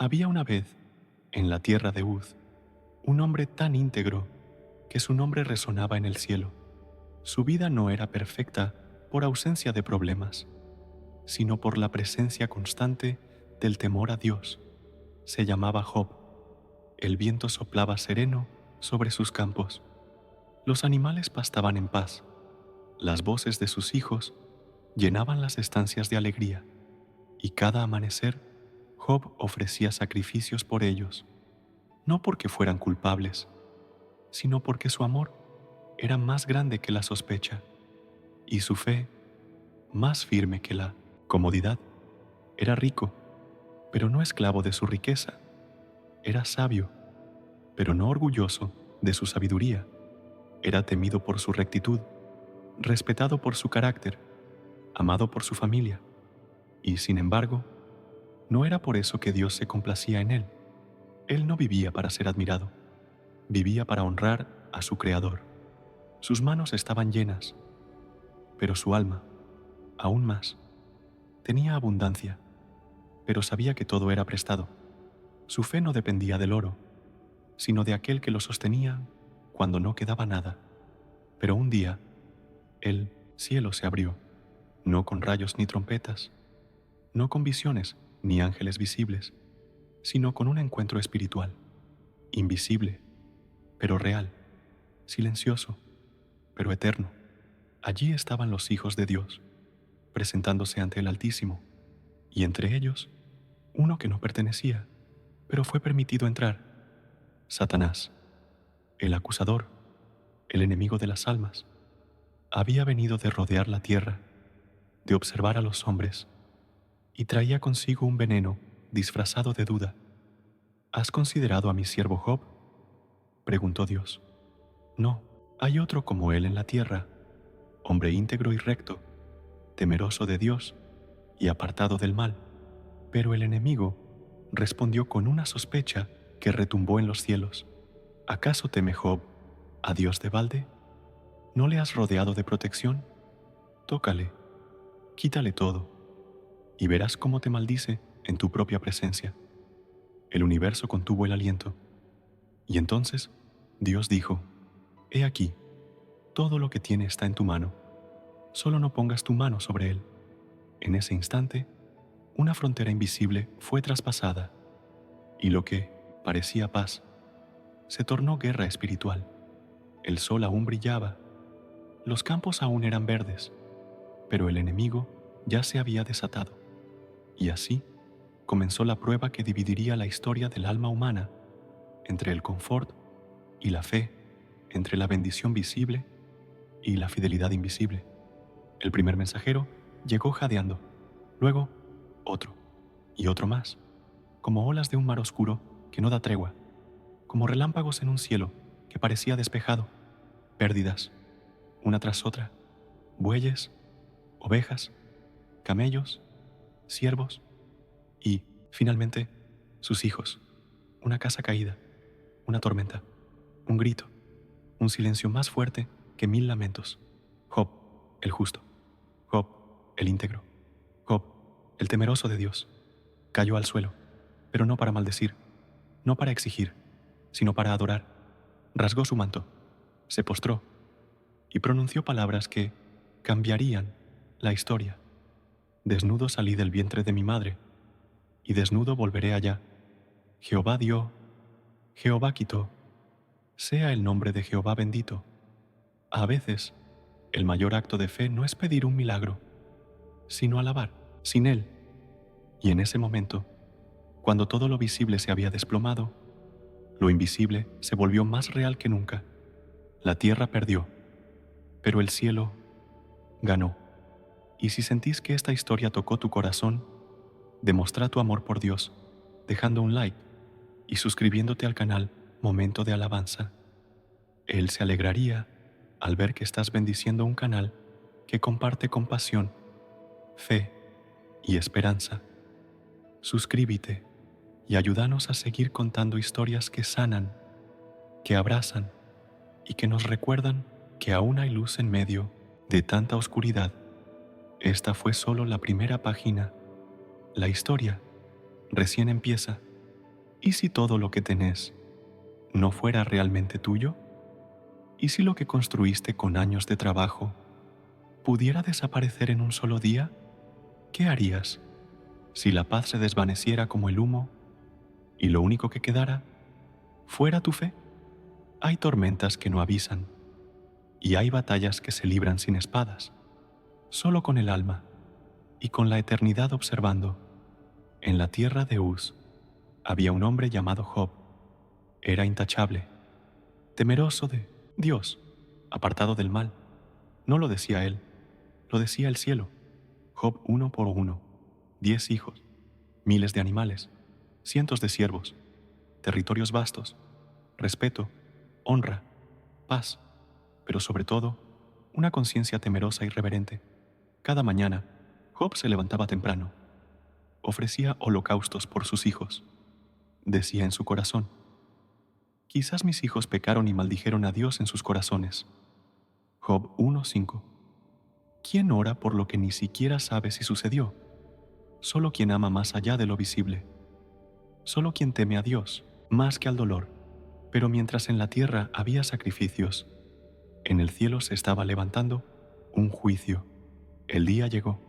Había una vez, en la tierra de Uz, un hombre tan íntegro que su nombre resonaba en el cielo. Su vida no era perfecta por ausencia de problemas, sino por la presencia constante del temor a Dios. Se llamaba Job. El viento soplaba sereno sobre sus campos. Los animales pastaban en paz. Las voces de sus hijos llenaban las estancias de alegría, y cada amanecer Job ofrecía sacrificios por ellos, no porque fueran culpables, sino porque su amor era más grande que la sospecha y su fe más firme que la comodidad. Era rico, pero no esclavo de su riqueza. Era sabio, pero no orgulloso de su sabiduría. Era temido por su rectitud, respetado por su carácter, amado por su familia. Y sin embargo, no era por eso que Dios se complacía en él. Él no vivía para ser admirado, vivía para honrar a su Creador. Sus manos estaban llenas, pero su alma, aún más, tenía abundancia, pero sabía que todo era prestado. Su fe no dependía del oro, sino de aquel que lo sostenía cuando no quedaba nada. Pero un día, el cielo se abrió, no con rayos ni trompetas, no con visiones ni ángeles visibles, sino con un encuentro espiritual, invisible, pero real, silencioso, pero eterno. Allí estaban los hijos de Dios, presentándose ante el Altísimo, y entre ellos, uno que no pertenecía, pero fue permitido entrar: Satanás, el acusador, el enemigo de las almas. Había venido de rodear la tierra, de observar a los hombres, y traía consigo un veneno disfrazado de duda. ¿Has considerado a mi siervo Job?, preguntó Dios. No, hay otro como él en la tierra, hombre íntegro y recto, temeroso de Dios y apartado del mal. Pero el enemigo respondió con una sospecha que retumbó en los cielos. ¿Acaso teme Job a Dios de balde? ¿No le has rodeado de protección? Tócale, quítale todo, y verás cómo te maldice en tu propia presencia. El universo contuvo el aliento, y entonces Dios dijo: He aquí, todo lo que tiene está en tu mano, solo no pongas tu mano sobre él. En ese instante, una frontera invisible fue traspasada, y lo que parecía paz se tornó guerra espiritual. El sol aún brillaba, los campos aún eran verdes, pero el enemigo ya se había desatado, y así comenzó la prueba que dividiría la historia del alma humana entre el confort y la fe, entre la bendición visible y la fidelidad invisible. El primer mensajero llegó jadeando, luego otro y otro más, como olas de un mar oscuro que no da tregua, como relámpagos en un cielo que parecía despejado, pérdidas, una tras otra, bueyes, ovejas, camellos, siervos y, finalmente, sus hijos, una casa caída, una tormenta, un grito, un silencio más fuerte que 1000 lamentos. Job, el justo; Job, el íntegro; Job, el temeroso de Dios, cayó al suelo, pero no para maldecir, no para exigir, sino para adorar. Rasgó su manto, se postró y pronunció palabras que cambiarían la historia. Desnudo salí del vientre de mi madre, y desnudo volveré allá. Jehová dio, Jehová quitó, sea el nombre de Jehová bendito. A veces, el mayor acto de fe no es pedir un milagro, sino alabar sin él. Y en ese momento, cuando todo lo visible se había desplomado, lo invisible se volvió más real que nunca. La tierra perdió, pero el cielo ganó. Y si sentís que esta historia tocó tu corazón, demostrá tu amor por Dios dejando un like y suscribiéndote al canal Momento de Alabanza. Él se alegraría al ver que estás bendiciendo un canal que comparte compasión, fe y esperanza. Suscríbete y ayúdanos a seguir contando historias que sanan, que abrazan y que nos recuerdan que aún hay luz en medio de tanta oscuridad. Esta fue solo la primera página. La historia recién empieza. ¿Y si todo lo que tenés no fuera realmente tuyo? ¿Y si lo que construiste con años de trabajo pudiera desaparecer en un solo día? ¿Qué harías si la paz se desvaneciera como el humo y lo único que quedara fuera tu fe? Hay tormentas que no avisan y hay batallas que se libran sin espadas, solo con el alma y con la eternidad observando. En la tierra de Uz había un hombre llamado Job. Era intachable, temeroso de Dios, apartado del mal. No lo decía él, lo decía el cielo. Job 1 por 1, 10 hijos, miles de animales, cientos de siervos, territorios vastos, respeto, honra, paz, pero sobre todo, una conciencia temerosa y reverente. Cada mañana, Job se levantaba temprano, ofrecía holocaustos por sus hijos. Decía en su corazón, quizás mis hijos pecaron y maldijeron a Dios en sus corazones. Job 1:5. ¿Quién ora por lo que ni siquiera sabe si sucedió? Solo quien ama más allá de lo visible. Solo quien teme a Dios más que al dolor. Pero mientras en la tierra había sacrificios, en el cielo se estaba levantando un juicio. El día llegó.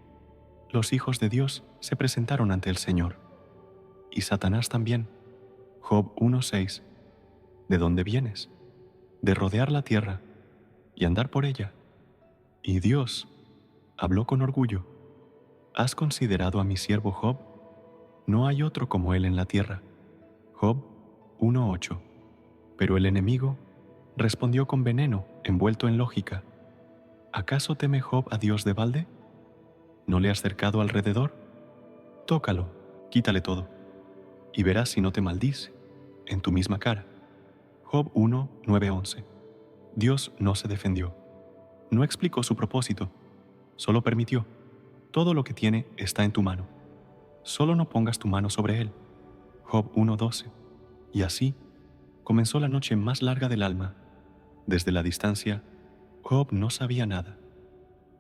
Los hijos de Dios se presentaron ante el Señor. Y Satanás también. Job 1:6. ¿De dónde vienes? De rodear la tierra y andar por ella. Y Dios habló con orgullo. ¿Has considerado a mi siervo Job? No hay otro como él en la tierra. Job 1:8. Pero el enemigo respondió con veneno envuelto en lógica. ¿Acaso teme Job a Dios de balde? ¿No le has cercado alrededor? Tócalo, quítale todo, y verás si no te maldice en tu misma cara. Job 1:9-11. Dios no se defendió, no explicó su propósito, solo permitió. Todo lo que tiene está en tu mano. Solo no pongas tu mano sobre él. Job 1:12. Y así comenzó la noche más larga del alma. Desde la distancia, Job no sabía nada.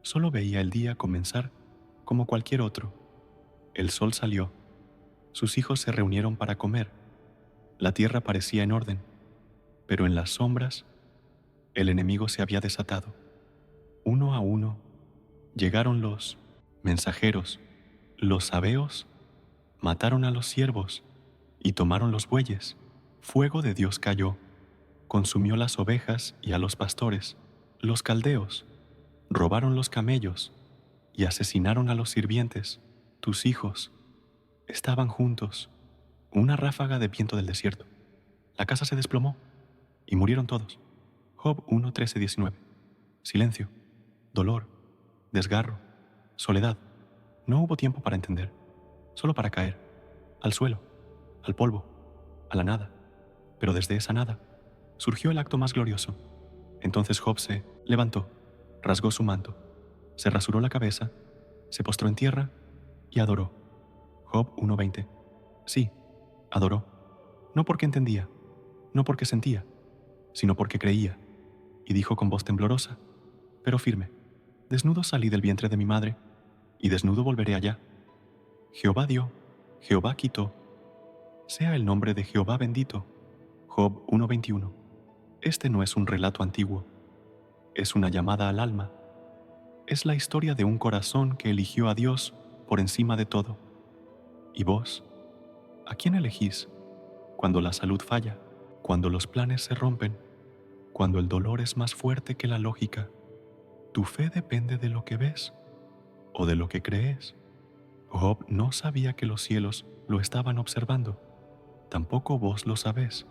Solo veía el día comenzar como cualquier otro. El sol salió. Sus hijos se reunieron para comer. La tierra parecía en orden, pero en las sombras el enemigo se había desatado. Uno a uno llegaron los mensajeros. Los sabeos mataron a los siervos y tomaron los bueyes. Fuego de Dios cayó, consumió las ovejas y a los pastores. Los caldeos robaron los camellos y asesinaron a los sirvientes. Tus hijos estaban juntos. Una ráfaga de viento del desierto. La casa se desplomó y murieron todos. Job 1:13-19. Silencio, dolor, desgarro, soledad. No hubo tiempo para entender, solo para caer, al suelo, al polvo, a la nada. Pero desde esa nada surgió el acto más glorioso. Entonces Job se levantó, rasgó su manto, se rasuró la cabeza, se postró en tierra y adoró. Job 1:20. Sí, adoró. No porque entendía, no porque sentía, sino porque creía. Y dijo con voz temblorosa, pero firme, desnudo salí del vientre de mi madre, y desnudo volveré allá. Jehová dio, Jehová quitó. Sea el nombre de Jehová bendito. Job 1:21. Este no es un relato antiguo, es una llamada al alma. Es la historia de un corazón que eligió a Dios por encima de todo. ¿Y vos? ¿A quién elegís cuando la salud falla, cuando los planes se rompen, cuando el dolor es más fuerte que la lógica? ¿Tu fe depende de lo que ves o de lo que crees? Job no sabía que los cielos lo estaban observando. Tampoco vos lo sabés.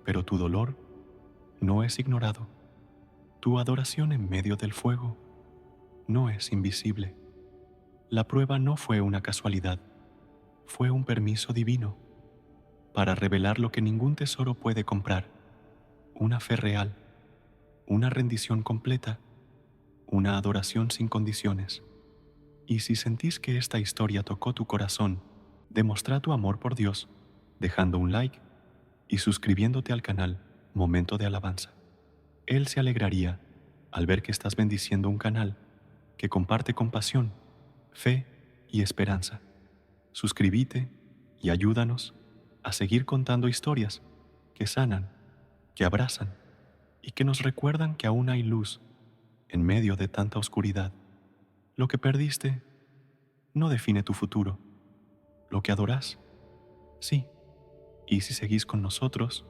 Pero tu dolor no es ignorado. Tu adoración en medio del fuego no es invisible. La prueba no fue una casualidad, fue un permiso divino para revelar lo que ningún tesoro puede comprar: una fe real, una rendición completa, una adoración sin condiciones. Y si sentís que esta historia tocó tu corazón, demostrá tu amor por Dios dejando un like y suscribiéndote al canal Momento de Alabanza. Él se alegraría al ver que estás bendiciendo un canal que comparte compasión, fe y esperanza. Suscríbete y ayúdanos a seguir contando historias que sanan, que abrazan y que nos recuerdan que aún hay luz en medio de tanta oscuridad. Lo que perdiste no define tu futuro. Lo que adorás, sí. Y si seguís con nosotros,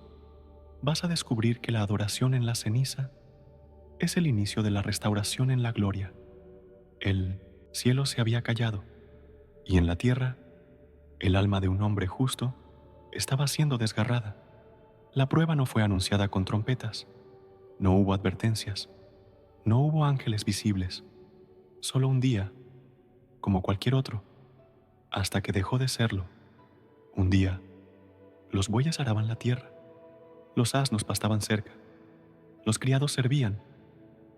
vas a descubrir que la adoración en la ceniza es el inicio de la restauración en la gloria. El cielo se había callado y en la tierra el alma de un hombre justo estaba siendo desgarrada. La prueba no fue anunciada con trompetas, no hubo advertencias, no hubo ángeles visibles, solo un día, como cualquier otro, hasta que dejó de serlo. Un día, los bueyes araban la tierra, los asnos pastaban cerca, los criados servían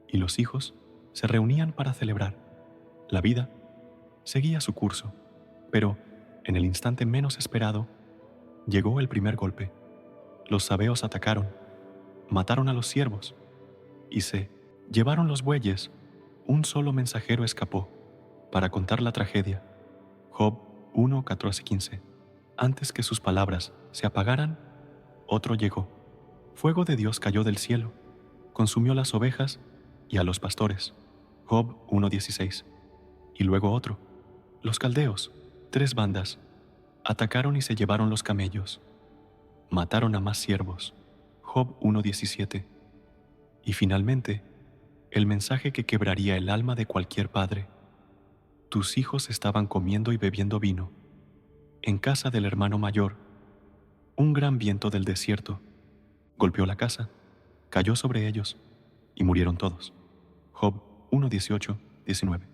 y los hijos se reunían para celebrar. La vida seguía su curso, pero en el instante menos esperado llegó el primer golpe. Los sabeos atacaron, mataron a los siervos y se llevaron los bueyes. Un solo mensajero escapó para contar la tragedia. Job 1, 14, 15. Antes que sus palabras se apagaran, otro llegó. Fuego de Dios cayó del cielo, consumió las ovejas y a los pastores. Job 1:16. Y luego otro. Los caldeos, 3 bandas, atacaron y se llevaron los camellos. Mataron a más siervos. Job 1:17. Y finalmente, el mensaje que quebraría el alma de cualquier padre. Tus hijos estaban comiendo y bebiendo vino. En casa del hermano mayor, un gran viento del desierto golpeó la casa, cayó sobre ellos y murieron todos. Job 1:18, 19.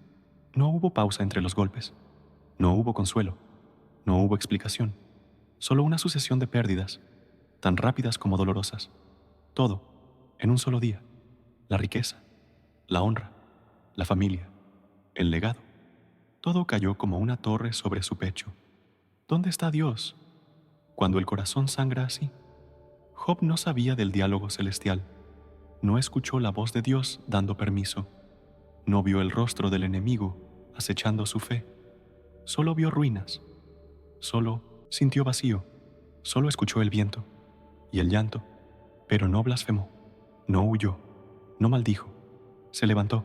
No hubo pausa entre los golpes, no hubo consuelo, no hubo explicación, solo una sucesión de pérdidas, tan rápidas como dolorosas. Todo, en un solo día: la riqueza, la honra, la familia, el legado. Todo cayó como una torre sobre su pecho. ¿Dónde está Dios cuando el corazón sangra así? Job no sabía del diálogo celestial, no escuchó la voz de Dios dando permiso, no vio el rostro del enemigo acechando su fe, solo vio ruinas, solo sintió vacío, solo escuchó el viento y el llanto, pero no blasfemó, no huyó, no maldijo, se levantó,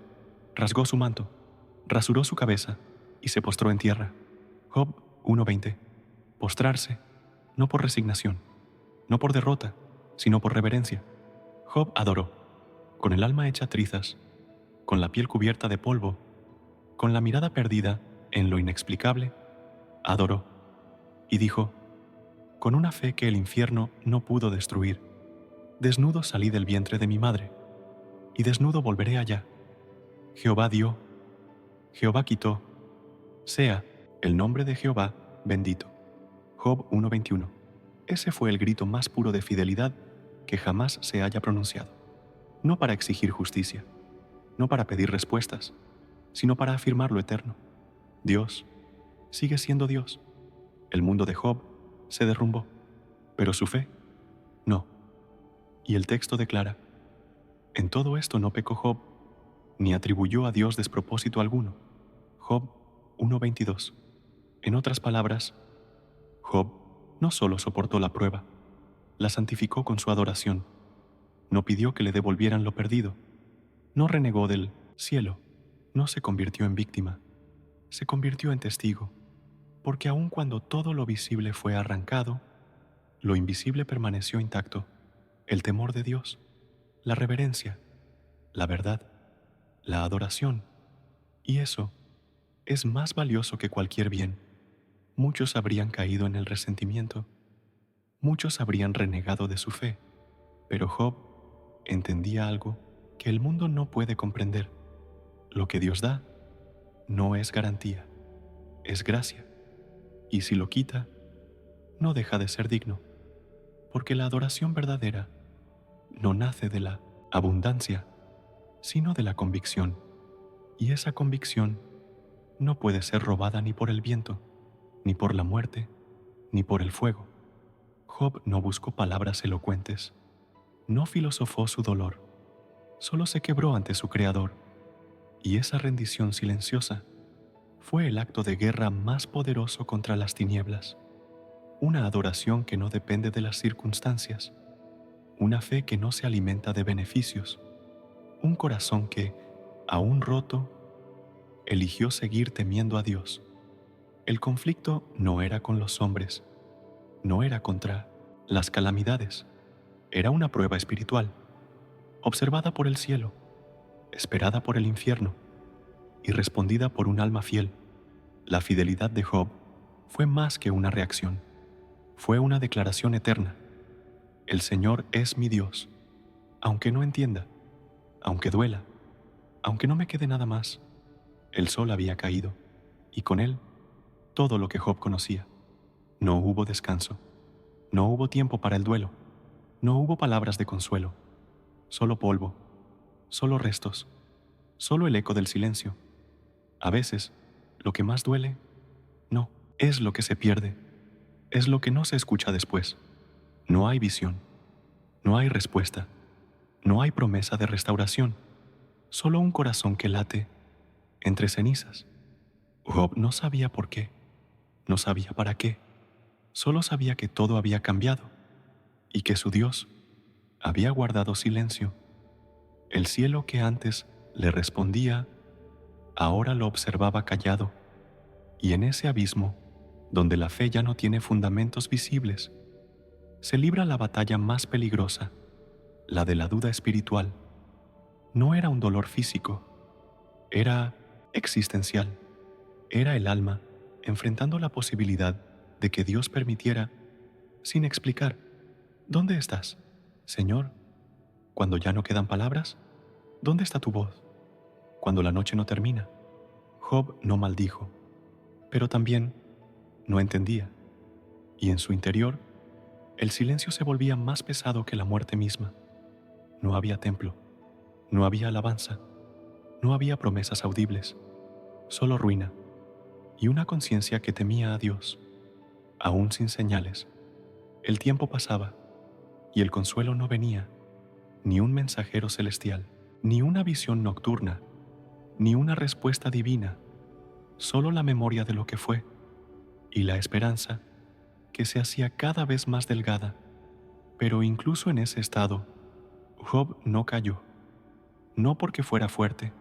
rasgó su manto, rasuró su cabeza y se postró en tierra. Job 1:20. Postrarse, no por resignación, no por derrota, sino por reverencia. Job adoró, con el alma hecha trizas, con la piel cubierta de polvo, con la mirada perdida en lo inexplicable, adoró y dijo: con una fe que el infierno no pudo destruir, desnudo salí del vientre de mi madre, y desnudo volveré allá. Jehová dio, Jehová quitó, sea el nombre de Jehová bendito. Job 1:21. Ese fue el grito más puro de fidelidad que jamás se haya pronunciado. No para exigir justicia, no para pedir respuestas, sino para afirmar lo eterno. Dios sigue siendo Dios. El mundo de Job se derrumbó, pero su fe, no. Y el texto declara: en todo esto no pecó Job, ni atribuyó a Dios despropósito alguno. Job 1:22. En otras palabras, Job no solo soportó la prueba, la santificó con su adoración, no pidió que le devolvieran lo perdido, no renegó del cielo, no se convirtió en víctima, se convirtió en testigo, porque aun cuando todo lo visible fue arrancado, lo invisible permaneció intacto: el temor de Dios, la reverencia, la verdad, la adoración. Y eso es más valioso que cualquier bien. Muchos habrían caído en el resentimiento, muchos habrían renegado de su fe, pero Job entendía algo que el mundo no puede comprender. Lo que Dios da no es garantía, es gracia, y si lo quita, no deja de ser digno, porque la adoración verdadera no nace de la abundancia, sino de la convicción, y esa convicción no puede ser robada ni por el viento, ni por la muerte, ni por el fuego. Job no buscó palabras elocuentes, no filosofó su dolor, solo se quebró ante su Creador, y esa rendición silenciosa fue el acto de guerra más poderoso contra las tinieblas. una adoración que no depende de las circunstancias, una fe que no se alimenta de beneficios, un corazón que, aún roto, eligió seguir temiendo a Dios. El conflicto no era con los hombres, no era contra las calamidades, era una prueba espiritual, observada por el cielo, esperada por el infierno y respondida por un alma fiel. La fidelidad de Job fue más que una reacción, fue una declaración eterna. El Señor es mi Dios, aunque no entienda, aunque duela, aunque no me quede nada más. El sol había caído, y con él todo lo que Job conocía. No hubo descanso, no hubo tiempo para el duelo, no hubo palabras de consuelo, solo polvo, solo restos, solo el eco del silencio. A veces, lo que más duele, no, es lo que se pierde, es lo que no se escucha después. No hay visión, no hay respuesta, no hay promesa de restauración, solo un corazón que late entre cenizas. Job no sabía por qué, no sabía para qué, solo sabía que todo había cambiado y que su Dios había guardado silencio. El cielo que antes le respondía, ahora lo observaba callado, y en ese abismo, donde la fe ya no tiene fundamentos visibles, se libra la batalla más peligrosa, la de la duda espiritual. No era un dolor físico, era existencial. Era el alma enfrentando la posibilidad de que Dios permitiera, sin explicar, ¿dónde estás, Señor? Cuando ya no quedan palabras, ¿dónde está tu voz? Cuando la noche no termina. Job no maldijo, pero también no entendía, y en su interior, el silencio se volvía más pesado que la muerte misma. No había templo, no había alabanza, no había promesas audibles, solo ruina y una conciencia que temía a Dios, aún sin señales. El tiempo pasaba y el consuelo no venía, ni un mensajero celestial, ni una visión nocturna, ni una respuesta divina, solo la memoria de lo que fue y la esperanza que se hacía cada vez más delgada. Pero incluso en ese estado, Job no cayó, no porque fuera fuerte,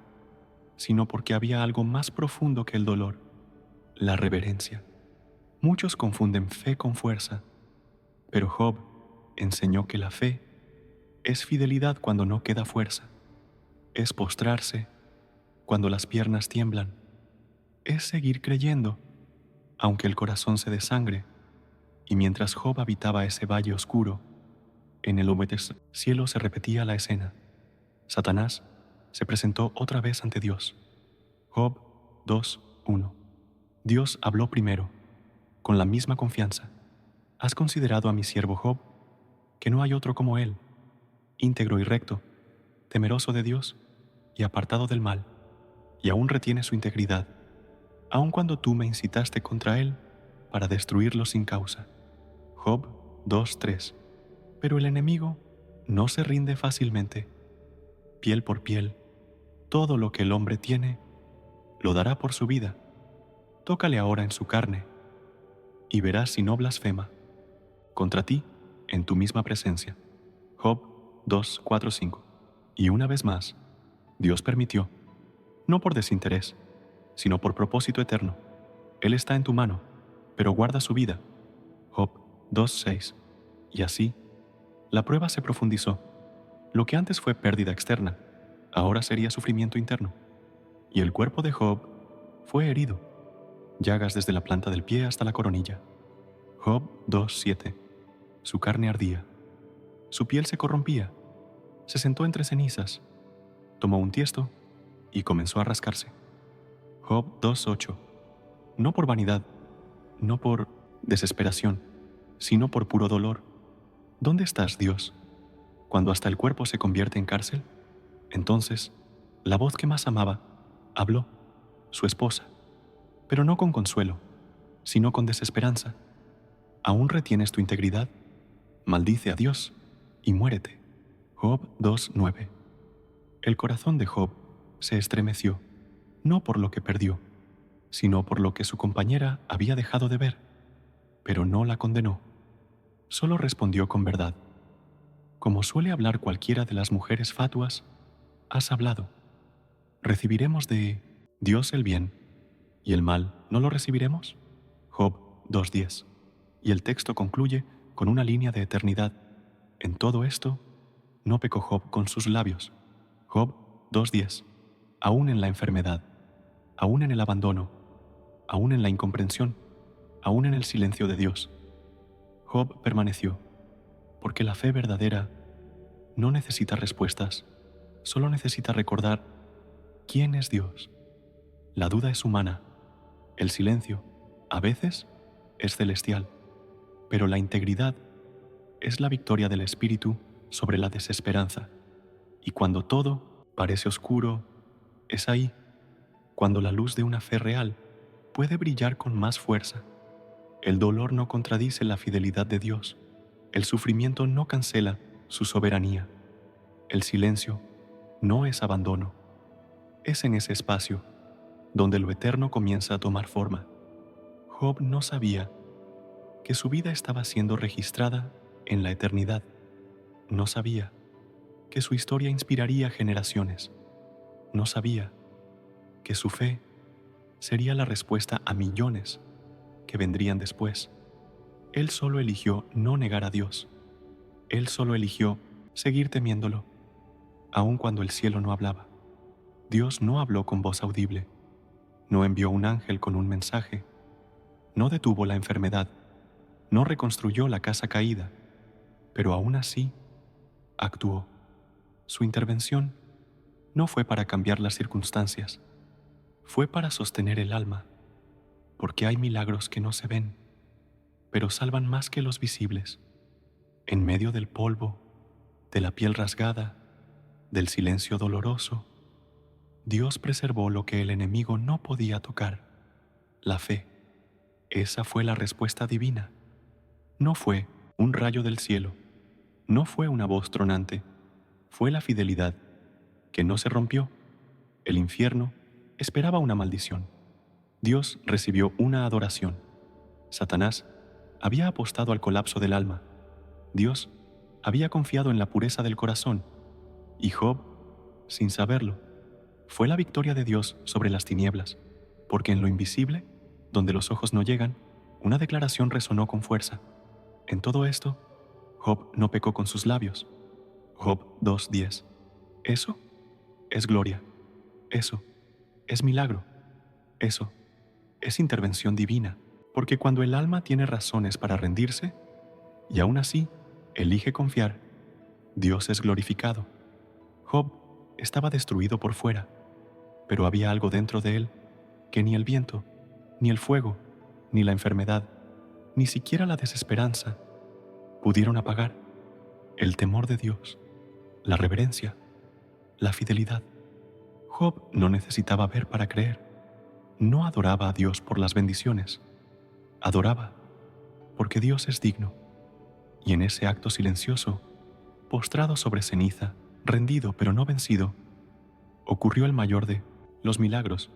sino porque había algo más profundo que el dolor, la reverencia. Muchos confunden fe con fuerza, pero Job enseñó que la fe es fidelidad cuando no queda fuerza, es postrarse cuando las piernas tiemblan, es seguir creyendo, aunque el corazón se desangre. Y mientras Job habitaba ese valle oscuro, en el húmedo cielo se repetía la escena. Satanás se presentó otra vez ante Dios. Job 2:1. Dios habló primero, con la misma confianza. ¿Has considerado a mi siervo Job, que no hay otro como él, íntegro y recto, temeroso de Dios y apartado del mal, y aún retiene su integridad, aun cuando tú me incitaste contra él para destruirlo sin causa? Job 2:3. Pero el enemigo no se rinde fácilmente. Piel por piel, todo lo que el hombre tiene, lo dará por su vida. Tócale ahora en su carne, y verás si no blasfema contra ti en tu misma presencia. Job 2:4-5. Y una vez más, Dios permitió, no por desinterés, sino por propósito eterno. Él está en tu mano, pero guarda su vida. Job 2:6. Y así, la prueba se profundizó. Lo que antes fue pérdida externa, ahora sería sufrimiento interno. Y el cuerpo de Job fue herido, llagas desde la planta del pie hasta la coronilla. Job 2:7. Su carne ardía, su piel se corrompía, se sentó entre cenizas, tomó un tiesto y comenzó a rascarse. Job 2:8. No por vanidad, no por desesperación, sino por puro dolor. ¿Dónde estás, Dios, cuando hasta el cuerpo se convierte en cárcel? Entonces, la voz que más amaba habló, su esposa, pero no con consuelo, sino con desesperanza. ¿Aún retienes tu integridad? Maldice a Dios y muérete. Job 2:9. El corazón de Job se estremeció, no por lo que perdió, sino por lo que su compañera había dejado de ver. pero no la condenó. Solo respondió con verdad. Como suele hablar cualquiera de las mujeres fatuas, has hablado. ¿Recibiremos de Dios el bien y el mal no lo recibiremos? Job 2:10. Y el texto concluye con una línea de eternidad. En todo esto, no pecó Job con sus labios. Job 2:10. Aún en la enfermedad, aún en el abandono, aún en la incomprensión, aún en el silencio de Dios, Job permaneció, porque la fe verdadera no necesita respuestas, solo necesita recordar quién es Dios. La duda es humana, el silencio, a veces, es celestial, pero la integridad es la victoria del espíritu sobre la desesperanza. Y cuando todo parece oscuro, es ahí, cuando la luz de una fe real puede brillar con más fuerza. El dolor no contradice la fidelidad de Dios. El sufrimiento no cancela su soberanía. El silencio no es abandono. Es en ese espacio donde lo eterno comienza a tomar forma. Job no sabía que su vida estaba siendo registrada en la eternidad. No sabía que su historia inspiraría generaciones. No sabía que su fe sería la respuesta a millones que vendrían después. Él solo eligió no negar a Dios. Él solo eligió seguir temiéndolo, aun cuando el cielo no hablaba. Dios no habló con voz audible, no envió un ángel con un mensaje, no detuvo la enfermedad, no reconstruyó la casa caída, pero aún así actuó. Su intervención no fue para cambiar las circunstancias, fue para sostener el alma, porque hay milagros que no se ven, pero salvan más que los visibles. En medio del polvo, de la piel rasgada, del silencio doloroso, Dios preservó lo que el enemigo no podía tocar: la fe. Esa fue la respuesta divina. No fue un rayo del cielo, no fue una voz tronante, fue la fidelidad, que no se rompió. El infierno esperaba una maldición. Dios recibió una adoración. Satanás había apostado al colapso del alma. Dios había confiado en la pureza del corazón. Y Job, sin saberlo, fue la victoria de Dios sobre las tinieblas, porque en lo invisible, donde los ojos no llegan, una declaración resonó con fuerza. En todo esto, Job no pecó con sus labios. Job 2:10. Eso es gloria. Eso es milagro. Eso es intervención divina, porque cuando el alma tiene razones para rendirse, y aún así elige confiar, Dios es glorificado. Job estaba destruido por fuera, pero había algo dentro de él que ni el viento, ni el fuego, ni la enfermedad, ni siquiera la desesperanza pudieron apagar: el temor de Dios, la reverencia, la fidelidad. Job no necesitaba ver para creer. No adoraba a Dios por las bendiciones. Adoraba porque Dios es digno. Y en ese acto silencioso, postrado sobre ceniza, rendido pero no vencido, ocurrió el mayor de los milagros.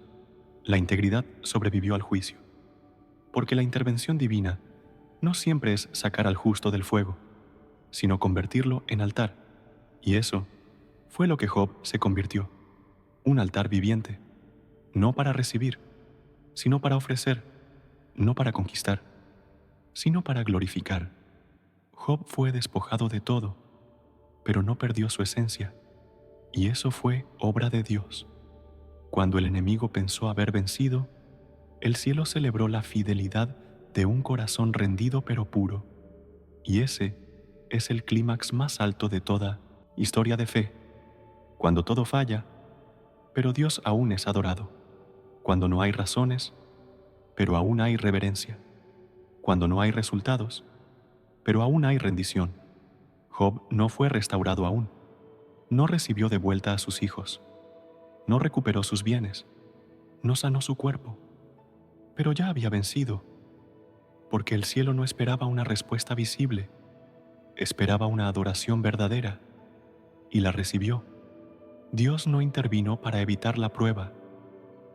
La integridad sobrevivió al juicio. Porque la intervención divina no siempre es sacar al justo del fuego, sino convertirlo en altar. Y eso fue lo que Job se convirtió: un altar viviente, no para recibir, sino para ofrecer, no para conquistar, sino para glorificar. Job fue despojado de todo, pero no perdió su esencia, y eso fue obra de Dios. Cuando el enemigo pensó haber vencido, el cielo celebró la fidelidad de un corazón rendido pero puro, y ese es el clímax más alto de toda historia de fe. Cuando todo falla, pero Dios aún es adorado. Cuando no hay razones, pero aún hay reverencia. Cuando no hay resultados, pero aún hay rendición. Job no fue restaurado aún. No recibió de vuelta a sus hijos. No recuperó sus bienes. No sanó su cuerpo. Pero ya había vencido, porque el cielo no esperaba una respuesta visible, esperaba una adoración verdadera, y la recibió. Dios no intervino para evitar la prueba,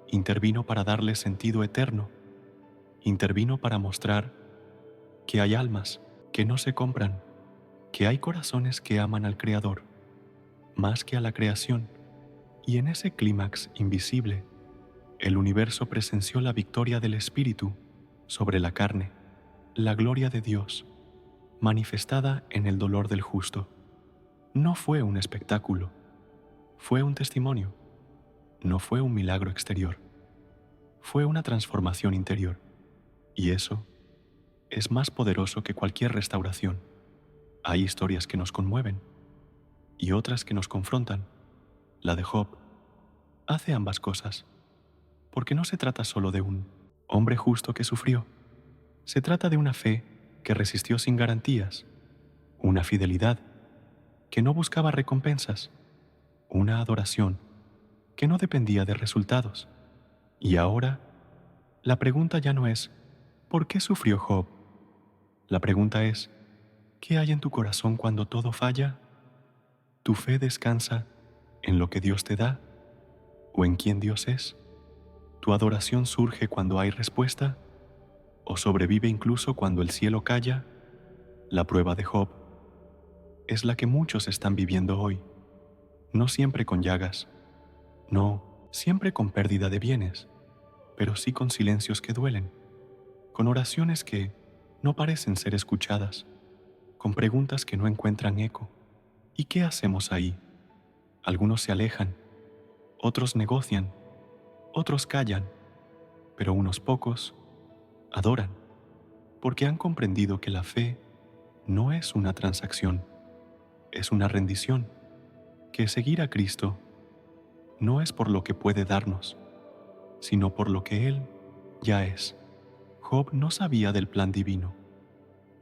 intervino para darle sentido eterno, intervino para mostrar que hay almas que no se compran, que hay corazones que aman al Creador más que a la creación, y en ese clímax invisible, el universo presenció la victoria del Espíritu sobre la carne, la gloria de Dios, manifestada en el dolor del justo. No fue un espectáculo, fue un testimonio, no fue un milagro exterior, fue una transformación interior, y eso es más poderoso que cualquier restauración. Hay historias que nos conmueven y otras que nos confrontan. La de Job hace ambas cosas, porque no se trata solo de un hombre justo que sufrió, se trata de una fe que resistió sin garantías, una fidelidad que no buscaba recompensas, una adoración que no dependía de resultados. Y ahora, la pregunta ya no es ¿por qué sufrió Job? La pregunta es ¿qué hay en tu corazón cuando todo falla? ¿Tu fe descansa en lo que Dios te da o en quién Dios es? ¿Tu adoración surge cuando hay respuesta o sobrevive incluso cuando el cielo calla? La prueba de Job es la que muchos están viviendo hoy, no siempre con llagas, no siempre con pérdida de bienes, pero sí con silencios que duelen, con oraciones que no parecen ser escuchadas, con preguntas que no encuentran eco. ¿Y qué hacemos ahí? Algunos se alejan, otros negocian, otros callan, pero unos pocos adoran, porque han comprendido que la fe no es una transacción, es una rendición, que seguir a Cristo no es por lo que puede darnos, sino por lo que Él ya es. Job no sabía del plan divino,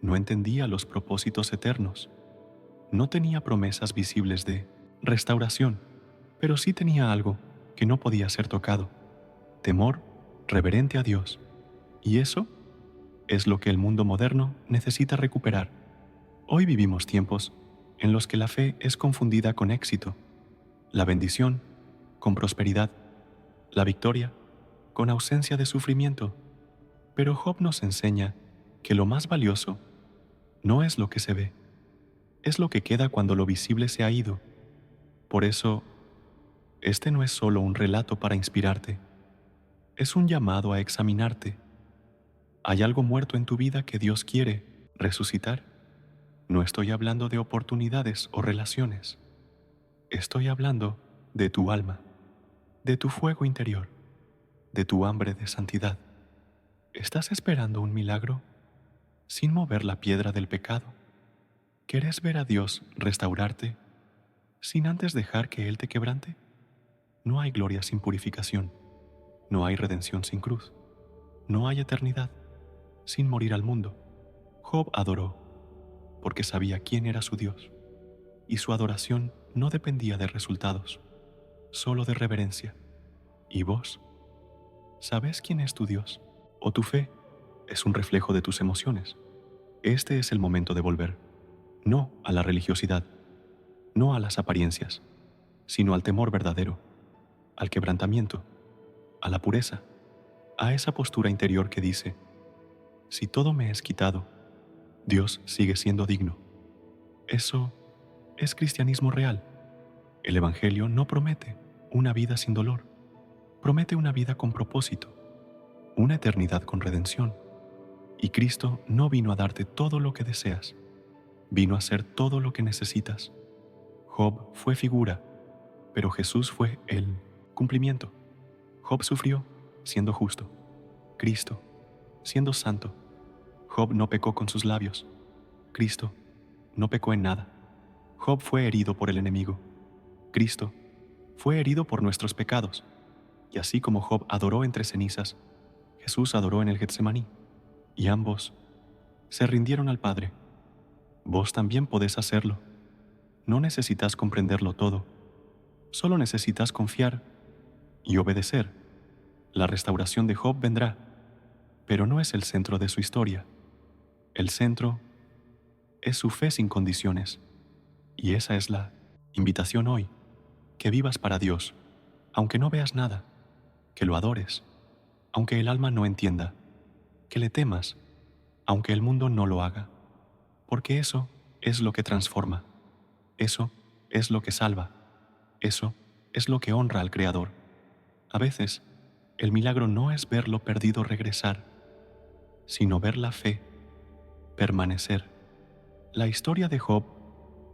no entendía los propósitos eternos, no tenía promesas visibles de restauración, pero sí tenía algo que no podía ser tocado: temor reverente a Dios. Y eso es lo que el mundo moderno necesita recuperar. Hoy vivimos tiempos en los que la fe es confundida con éxito, la bendición con prosperidad, la victoria con ausencia de sufrimiento. Pero Job nos enseña que lo más valioso no es lo que se ve, es lo que queda cuando lo visible se ha ido. Por eso, este no es solo un relato para inspirarte, es un llamado a examinarte. ¿Hay algo muerto en tu vida que Dios quiere resucitar? No estoy hablando de oportunidades o relaciones, estoy hablando de tu alma, de tu fuego interior, de tu hambre de santidad. ¿Estás esperando un milagro sin mover la piedra del pecado? ¿Quieres ver a Dios restaurarte sin antes dejar que Él te quebrante? No hay gloria sin purificación, no hay redención sin cruz, no hay eternidad sin morir al mundo. Job adoró porque sabía quién era su Dios, y su adoración no dependía de resultados, solo de reverencia. ¿Y vos? ¿Sabes quién es tu Dios? ¿O tu fe es un reflejo de tus emociones? Este es el momento de volver, no a la religiosidad, no a las apariencias, sino al temor verdadero, al quebrantamiento, a la pureza, a esa postura interior que dice: si todo me es quitado, Dios sigue siendo digno. Eso es cristianismo real. El Evangelio no promete una vida sin dolor, promete una vida con propósito, una eternidad con redención. Y Cristo no vino a darte todo lo que deseas, vino a ser todo lo que necesitas. Job fue figura, pero Jesús fue el cumplimiento. Job sufrió siendo justo, Cristo siendo santo. Job no pecó con sus labios, Cristo no pecó en nada. Job fue herido por el enemigo, Cristo fue herido por nuestros pecados. Y así como Job adoró entre cenizas, Jesús adoró en el Getsemaní, y ambos se rindieron al Padre. Vos también podés hacerlo. No necesitas comprenderlo todo, solo necesitas confiar y obedecer. La restauración de Job vendrá, pero no es el centro de su historia. El centro es su fe sin condiciones, y esa es la invitación hoy: que vivas para Dios, aunque no veas nada, que lo adores, aunque el alma no entienda, que le temas, aunque el mundo no lo haga, porque eso es lo que transforma, eso es lo que salva, eso es lo que honra al Creador. A veces, el milagro no es ver lo perdido regresar, sino ver la fe permanecer. La historia de Job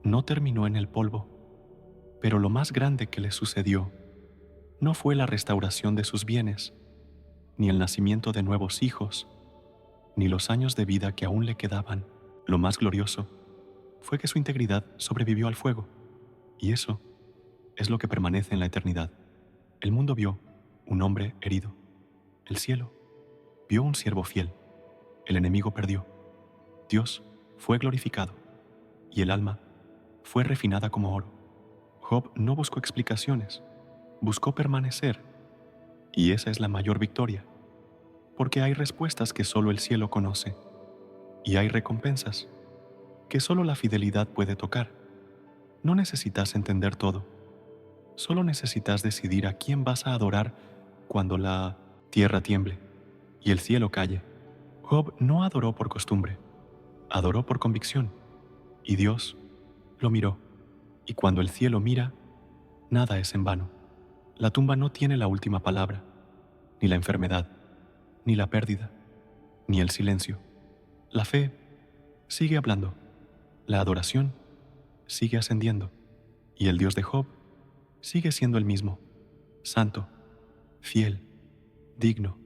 no terminó en el polvo, pero lo más grande que le sucedió no fue la restauración de sus bienes, ni el nacimiento de nuevos hijos, ni los años de vida que aún le quedaban. Lo más glorioso fue que su integridad sobrevivió al fuego, y eso es lo que permanece en la eternidad. El mundo vio un hombre herido, el cielo vio un siervo fiel, el enemigo perdió, Dios fue glorificado, y el alma fue refinada como oro. Job no buscó explicaciones, buscó permanecer, y esa es la mayor victoria, porque hay respuestas que solo el cielo conoce, y hay recompensas que solo la fidelidad puede tocar. No necesitas entender todo, solo necesitas decidir a quién vas a adorar cuando la tierra tiemble y el cielo calle. Job no adoró por costumbre, adoró por convicción, y Dios lo miró, y cuando el cielo mira, nada es en vano. La tumba no tiene la última palabra, ni la enfermedad, ni la pérdida, ni el silencio. La fe sigue hablando, la adoración sigue ascendiendo, y el Dios de Job sigue siendo el mismo, santo, fiel, digno.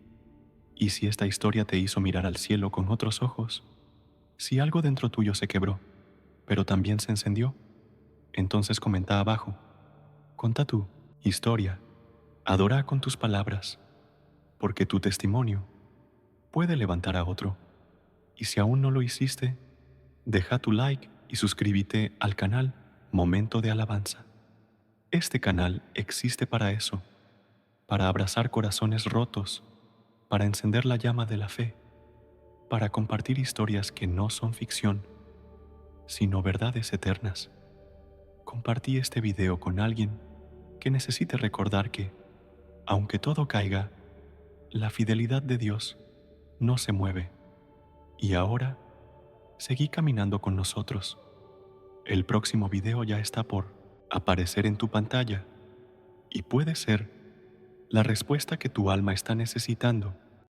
Y si esta historia te hizo mirar al cielo con otros ojos, si algo dentro tuyo se quebró, pero también se encendió, entonces comenta abajo, conta tu historia, adora con tus palabras, porque tu testimonio puede levantar a otro. Y si aún no lo hiciste, deja tu like y suscríbete al canal Momento de Alabanza. Este canal existe para eso, para abrazar corazones rotos, para encender la llama de la fe, para compartir historias que no son ficción, sino verdades eternas. Compartí este video con alguien que necesite recordar que, aunque todo caiga, la fidelidad de Dios no se mueve. Y ahora, seguí caminando con nosotros. El próximo video ya está por aparecer en tu pantalla y puede ser la respuesta que tu alma está necesitando